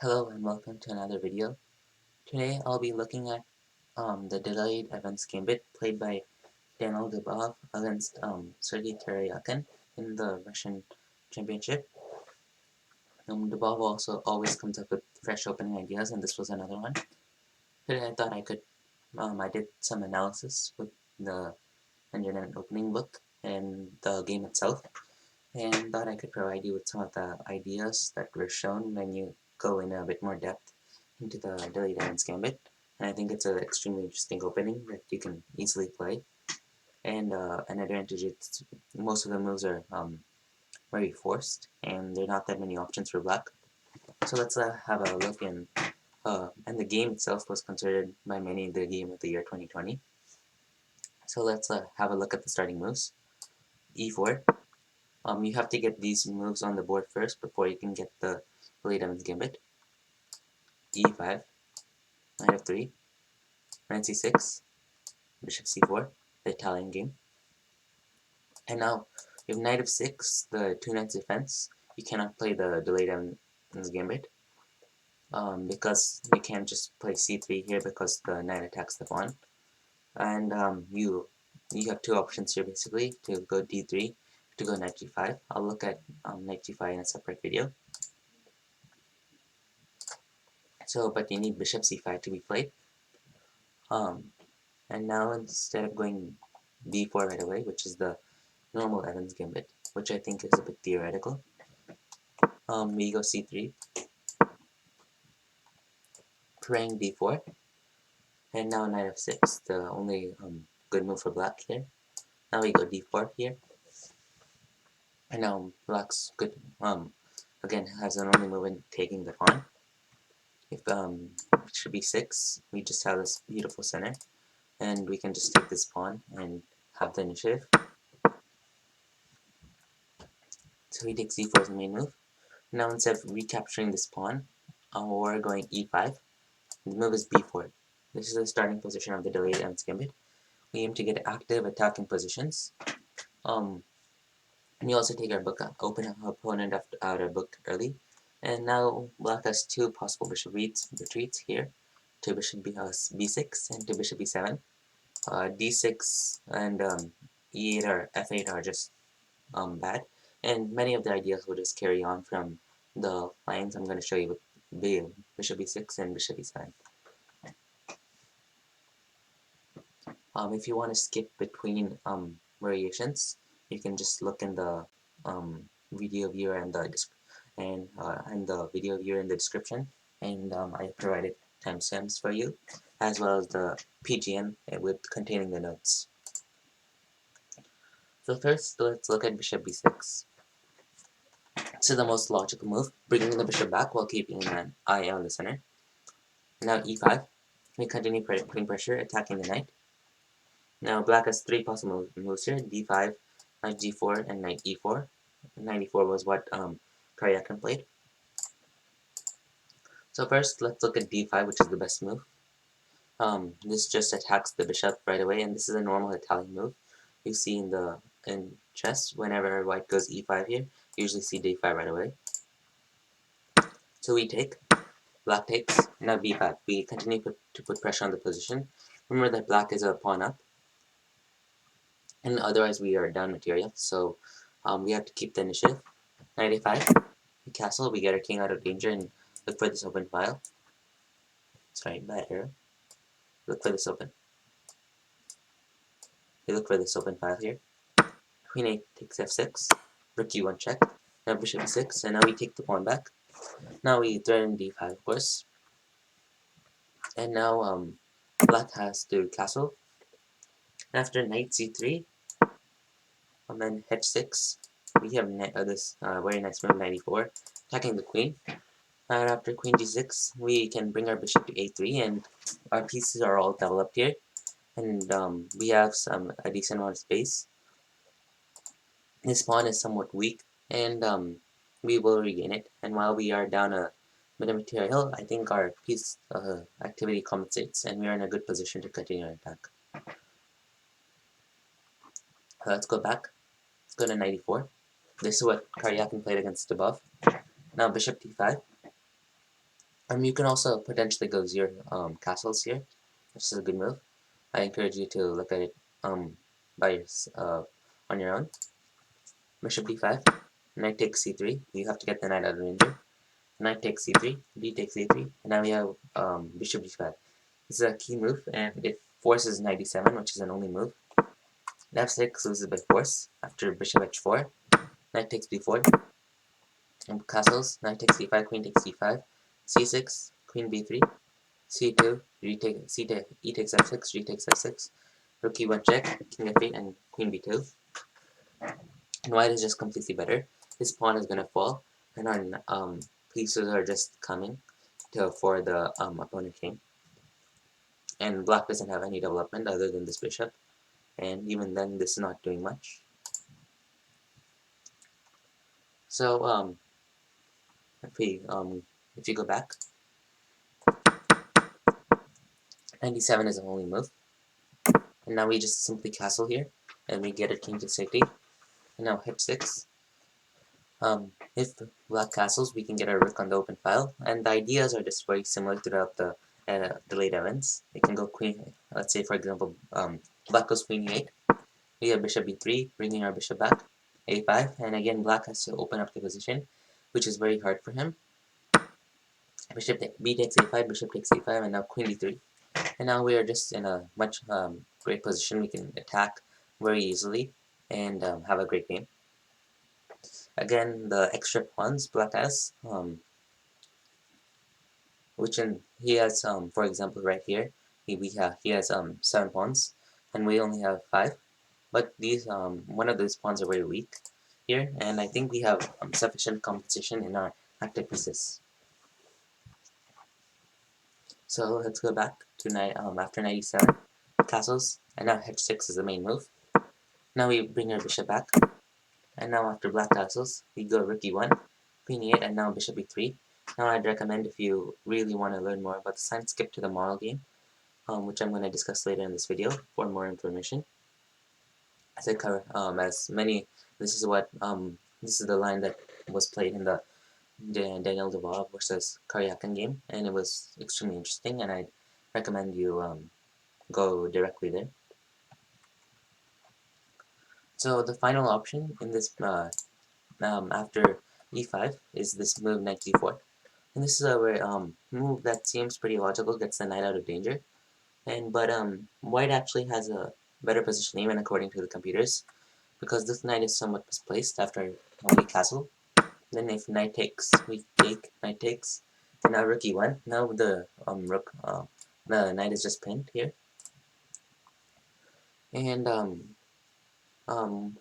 Hello and welcome to another video. Today I'll be looking at the Delayed Evans Gambit played by Daniil Dubov against Sergey Karjakin in the Russian Championship. Dubov also always comes up with fresh opening ideas, and this was another one. Today I thought I did some analysis with the internet opening book and the game itself, and thought I could provide you with some of the ideas that were shown when you go in a bit more depth into the Delayed Evans Gambit. And I think it's an extremely interesting opening that you can easily play. And an advantage is most of the moves are very forced, and there are not that many options for black. So let's have a look in. And the game itself was considered by many the game of the year 2020. So let's have a look at the starting moves. E4. You have to get these moves on the board first before you can get the Delayed Evans Gambit. E5. Knight f3. Knight c6. Bishop c4. The Italian game. And now, you have knight f6, the two knights defense. You cannot play the Delayed Evans Gambit because you can't just play c3 here because the knight attacks the pawn. And you have two options here basically to go d3, to go knight g5. I'll look at knight g5 in a separate video. So, but you need bishop c5 to be played. And now instead of going d4 right away, which is the normal Evans Gambit, which I think is a bit theoretical, we go c3, praying d4, and now knight f6, the only good move for black here. Now we go d4 here, and now black's good, again, has an only move in taking the pawn. If it should be 6, we just have this beautiful center, and we can just take this pawn and have the initiative. So he takes e4 as the main move. Now instead of recapturing this pawn, we're going e5. The move is b4. This is the starting position of the Delayed Evans Gambit. We aim to get active attacking positions. And we also take our book open our opponent out our book early. And now black has two possible bishop retreats here, to bishop b6 and to bishop b7. d6 and e8 or f8 are just bad, and many of the ideas will just carry on from the lines I'm going to show you with bishop b6 and bishop b7. If you want to skip between variations, you can just look in the video viewer and the video viewer in the description, and I provided timestamps for you, as well as the PGN with containing the notes. So first, let's look at bishop b6. This is the most logical move, bringing the bishop back while keeping an eye on the center. Now e5, we continue putting pressure, attacking the knight. Now black has three possible moves here: d5, knight g4, and knight e4. Knight e4 was what Karjakin played. So first, let's look at d5, which is the best move. This just attacks the bishop right away, and this is a normal Italian move. You see in chess, whenever white goes e5 here, you usually see d5 right away. So we take, black takes, now b5. We continue to put pressure on the position. Remember that black is a pawn up, and otherwise we are down material, so we have to keep the initiative. Knight a5, we castle, we get our king out of danger, and look for this open file. Sorry, bad arrow. Look for this open. We look for this open file here. Queen 8 takes f6, rook e1 check, now bishop e6, and now we take the pawn back. Now we threaten d5, of course. And now black has to castle. After knight c3, and then h6, we have this very nice move, knight e4, attacking the queen. And after queen g6, we can bring our bishop to a3, and our pieces are all developed here. And we have a decent amount of space. This pawn is somewhat weak, and we will regain it. And while we are down a bit of material, I think our piece activity compensates, and we are in a good position to continue our attack. Let's go back. Let's go to knight e4. This is what Karjakin played against Dubov. Now bishop d5. You can also potentially go 0 castles here, which is a good move. I encourage you to look at it by your, on your own. Bishop d5, knight takes c3. You have to get the knight out of danger. Knight takes c3, d takes a3, and now we have bishop d5. This is a key move, and it forces knight d7, which is an only move. F6 loses by force after bishop h4. Knight takes b4. And castles. Knight takes c5, queen takes c5. c6, queen b3. c2, e takes f6, g takes f6. Rook e1 check, king f8, and queen b2. And white is just completely better. His pawn is going to fall, and our pieces are just coming for the opponent king. And black doesn't have any development other than this bishop, and even then this is not doing much. So if you go back, 97 is the only move, and now we just simply castle here, and we get a king to safety. And now h6. If black castles, we can get our rook on the open file, and the ideas are just very similar throughout the delayed events. We can go queen, let's say for example, black goes queen e8, we have bishop b3, bringing our bishop back, a5, and again black has to open up the position, which is very hard for him. Bishop b takes a5, bishop takes a5, and now queen d3. And now we are just in a much great position. We can attack very easily and have a great game. Again, the extra pawns black has, he has, for example, right here, he has 7 pawns, and we only have 5. But these one of these pawns are very weak here, and I think we have sufficient compensation in our active pieces. So let's go back to after 97 castles, and now h6 is the main move. Now we bring our bishop back, and now after black castles, we go rook e1, queen e8, and now bishop e3. Now I'd recommend, if you really want to learn more about the sign, skip to the model game, which I'm going to discuss later in this video for more information. As I cover, this is the line that was played in the Daniil Dubov versus Karjakin game, and it was extremely interesting, and I recommend you go directly there. So the final option in this after e5 is this move knight d4, and this is a move that seems pretty logical, gets the knight out of danger, but white actually has a better position even according to the computers, because this knight is somewhat misplaced after we castle. Then if knight takes, we take, knight takes, and now rook e1. Now the the knight is just pinned here, and um,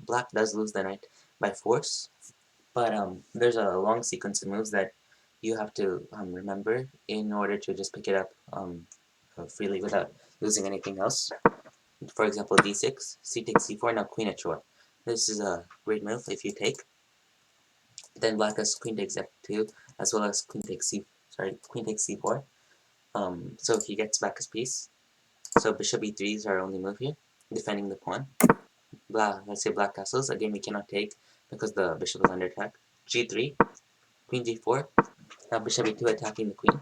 black does lose the knight by force, but there's a long sequence of moves that you have to remember in order to just pick it up freely without losing anything else. For example, d6, c takes c4, now queen h4. This is a great move if you take. Then black has queen takes f2, as well as queen takes c4. So he gets back his piece. So bishop e3 is our only move here, defending the pawn. Let's say black castles. Again, we cannot take because the bishop is under attack. g3, queen g4. Now bishop e2 attacking the queen.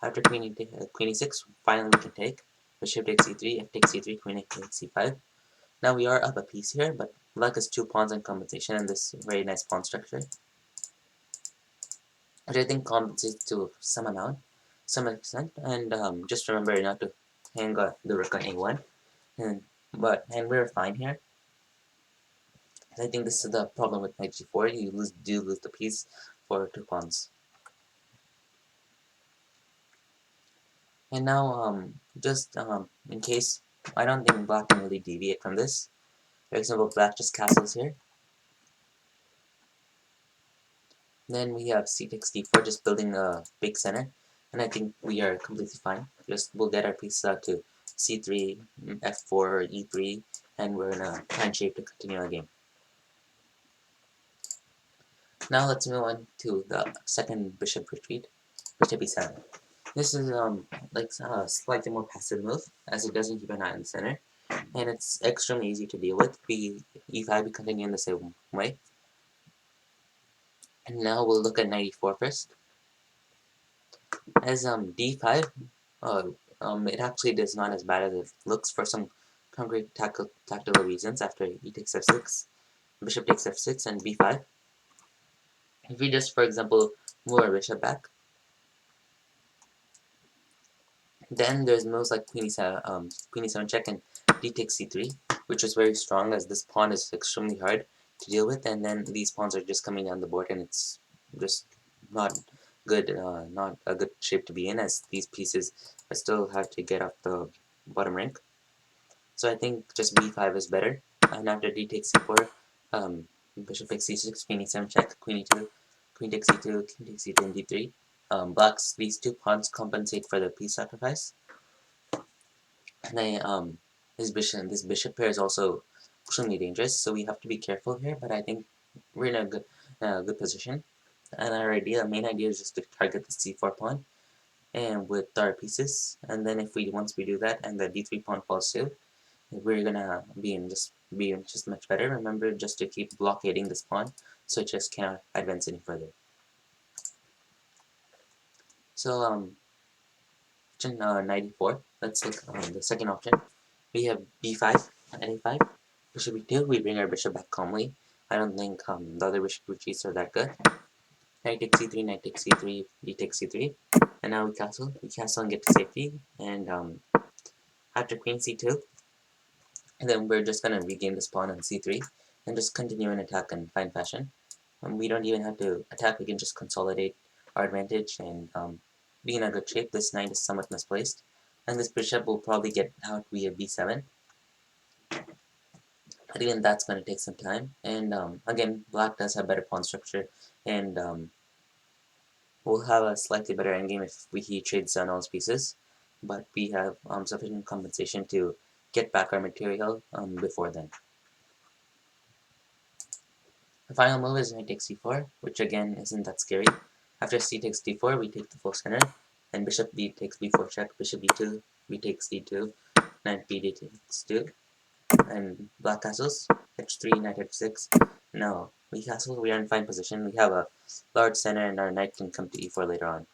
After queen e6, finally we can take. Bishop takes c3, f takes c3, queen takes c5. Now we are up a piece here, but black has 2 pawns in compensation in this very nice pawn structure, which I think compensates to some extent. And just remember not to hang the rook on a1, and we're fine here. I think this is the problem with knight g4. You do lose the piece for 2 pawns. And now just in case, I don't think black can really deviate from this. For example, black just castles here. Then we have c takes d4, just building a big center, and I think we are completely fine. We'll get our pieces out to c3, f4, or e3, and we're in a fine shape to continue our game. Now let's move on to the second bishop retreat, bishop e7. This is like a slightly more passive move, as it doesn't keep an eye on the center, and it's extremely easy to deal with. e5, we continue in the same way. And now we'll look at knight e4 first. As d5, it actually is not as bad as it looks for some concrete tactical reasons. After e takes f6, bishop takes f6, and b5. If we just, for example, move our bishop back, then there's moves like queen e7 check and d takes c3, which is very strong as this pawn is extremely hard to deal with, and then these pawns are just coming down the board, and it's just not good, not a good shape to be in, as these pieces are still hard to get off the bottom rank. So I think just b5 is better, and after d takes c4, bishop takes c6, queen e7 check, queen e2, queen takes c2, king takes c2, and d3. Blacks, these two pawns compensate for the piece sacrifice. And this bishop pair is also extremely dangerous, so we have to be careful here. But I think we're in a good position. And our main idea, is just to target the c4 pawn, and with our pieces. And then if we once we do that, and the d3 pawn falls too, we're gonna be in just much better. Remember just to keep blockading this pawn, so it just cannot advance any further. So option 94. Let's look the second option. We have b5 and a5. Bishop e2. We bring our bishop back calmly. I don't think the other bishop retreats are that good. Knight takes c3, knight takes c3, d takes c3, and now we castle. We castle and get to safety. And after queen c2, and then we're just gonna regain this pawn on c3 and just continue an attack in fine fashion. We don't even have to attack. We can just consolidate our advantage and be in a good shape. This knight is somewhat misplaced, and this bishop will probably get out via b7. But even that's going to take some time. And again, black does have better pawn structure, and we'll have a slightly better endgame if he trades down all his pieces. But we have sufficient compensation to get back our material before then. The final move is knight takes c4, which again isn't that scary. After c takes d4, we take the full center, and bishop b takes b4 check, bishop b2, b takes d2, knight b takes 2, and black castles, h3, knight h6. Now we castle, we are in fine position, we have a large center, and our knight can come to e4 later on.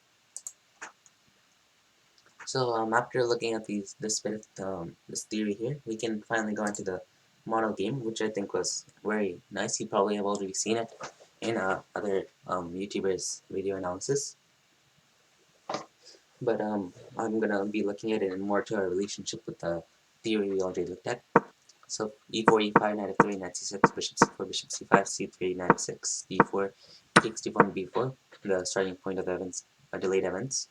So after looking at this bit of this theory here, we can finally go into the model game, which I think was very nice. You probably have already seen it in other YouTubers' video analysis. But I'm gonna be looking at it in more to our relationship with the theory we already looked at. So e4, e5, knight f3, knight c6, bishop c4, bishop c5, c3, knight f6, d4, takes d4 and b4, the starting point of Evans, delayed Evans.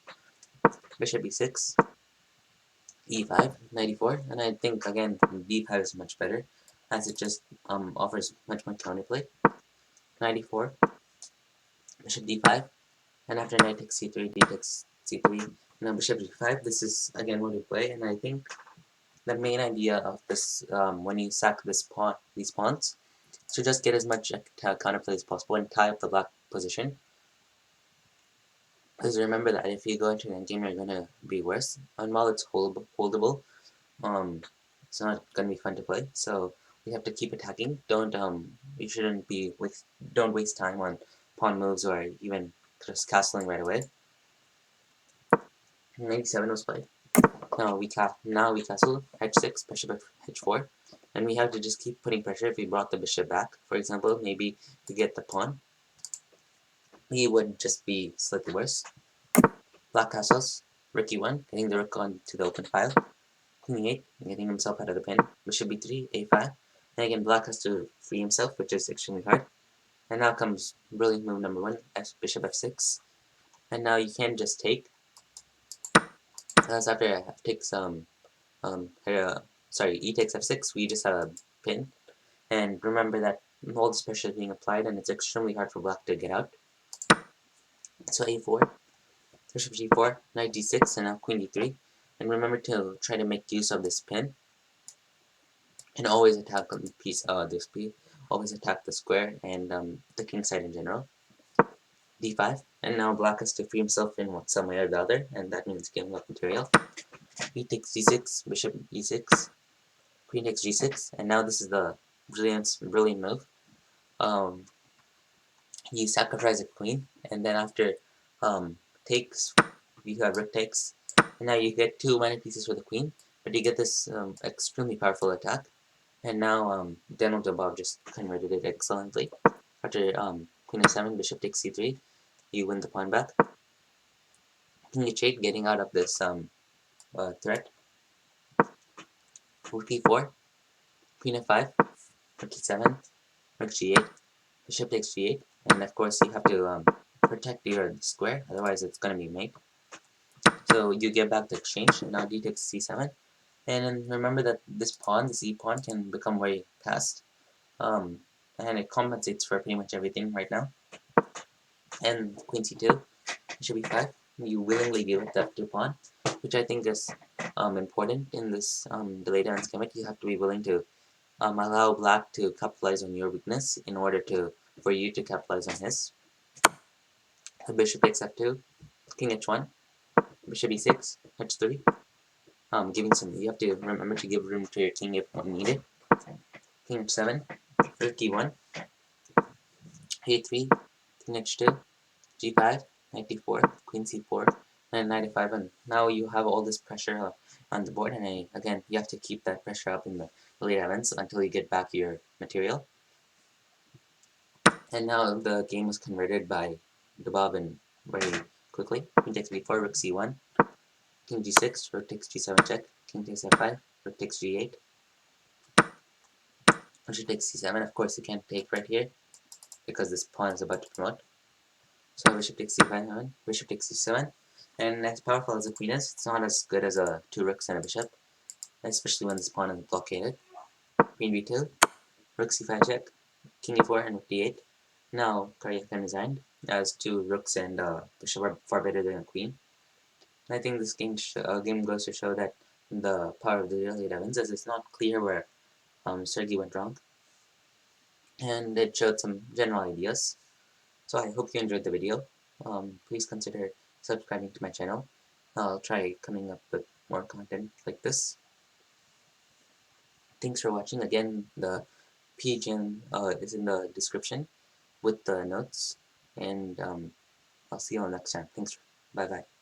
Bishop e6, e5, knight e4, and I think again b5 is much better, as it just offers much more counterplay. Knight e4, bishop d5, and after knight takes c3, d takes c3, now bishop d5. This is again what we play, and I think the main idea of this, when you sack these pawns, to just get as much counterplay as possible and tie up the black position. Because remember that if you go into an endgame, you're gonna be worse. And while it's holdable, it's not gonna be fun to play. So we have to keep attacking. You shouldn't don't waste time on pawn moves or even just castling right away. 97 was played. Now we castle h6, bishop h4, and we have to just keep putting pressure. If we brought the bishop back, for example, maybe to get the pawn, he would just be slightly worse. Black castles, rook e1, getting the rook onto the open file. Queen e8, getting himself out of the pin. Bishop b3, a5, and again black has to free himself, which is extremely hard. And now comes brilliant move number 1, bishop f6, and now you can just take. That's after f takes e takes f6, we just have a pin. And remember that all this pressure is being applied, and it's extremely hard for black to get out. So a4, bishop g4, knight d6, and now queen d3. And remember to try to make use of this pin, and always attack on the piece. Always attack the square and the king side in general. d5, and now black has to free himself in some way or the other, and that means giving up material. E takes d6, bishop e6, queen takes g6, and now this is the brilliant move. You sacrifice a queen, and then after takes, you have rook takes, and now you get 2 minor pieces for the queen, but you get this extremely powerful attack. And now Daniil Dubov just converted it excellently. After queen f7, bishop takes c3, you win the pawn back. King h8, getting out of this threat. Rook e4, queen f5, rook e7, rook g8, bishop takes g8, and of course you have to protect your square, otherwise it's going to be mate. So you get back the exchange, and now d takes c7, and remember that this pawn, this e pawn, can become very fast, and it compensates for pretty much everything right now. And queen c2, bishop e5, you willingly give up the f2 pawn, which I think is important in this delayed Evans Gambit. You have to be willing to allow black to capitalize on your weakness in order for you to capitalize on his. The bishop takes f2, king h1, bishop e6, h3. You have to remember to give room to your king if needed. King h7, rook e1, a3, king h2, g5, knight d4, queen c4, and knight f5, and now you have all this pressure on the board, and again, you have to keep that pressure up in the late events until you get back your material. And now the game was converted by Dubov very quickly. Queen takes b4, rook c1, king g6, rook takes g7 check, king takes f5, rook takes g8, bishop takes c7. Of course, you can't take right here because this pawn is about to promote. So bishop takes c5, bishop takes c7, and as powerful as the queen is, it's not as good as a 2 rooks and a bishop, especially when this pawn is blockaded. Queen b2, rook c5 check, king e4, and rook d8. Now Karjakin resigned, as 2 rooks and bishop are far better than a queen. And I think this game goes to show that the power of the Delayed Evans, as it's not clear where Sergey went wrong, and it showed some general ideas. So I hope you enjoyed the video. Please consider subscribing to my channel. I'll try coming up with more content like this. Thanks for watching. Again, the PGN is in the description with the notes, and I'll see you all next time. Thanks. Bye bye.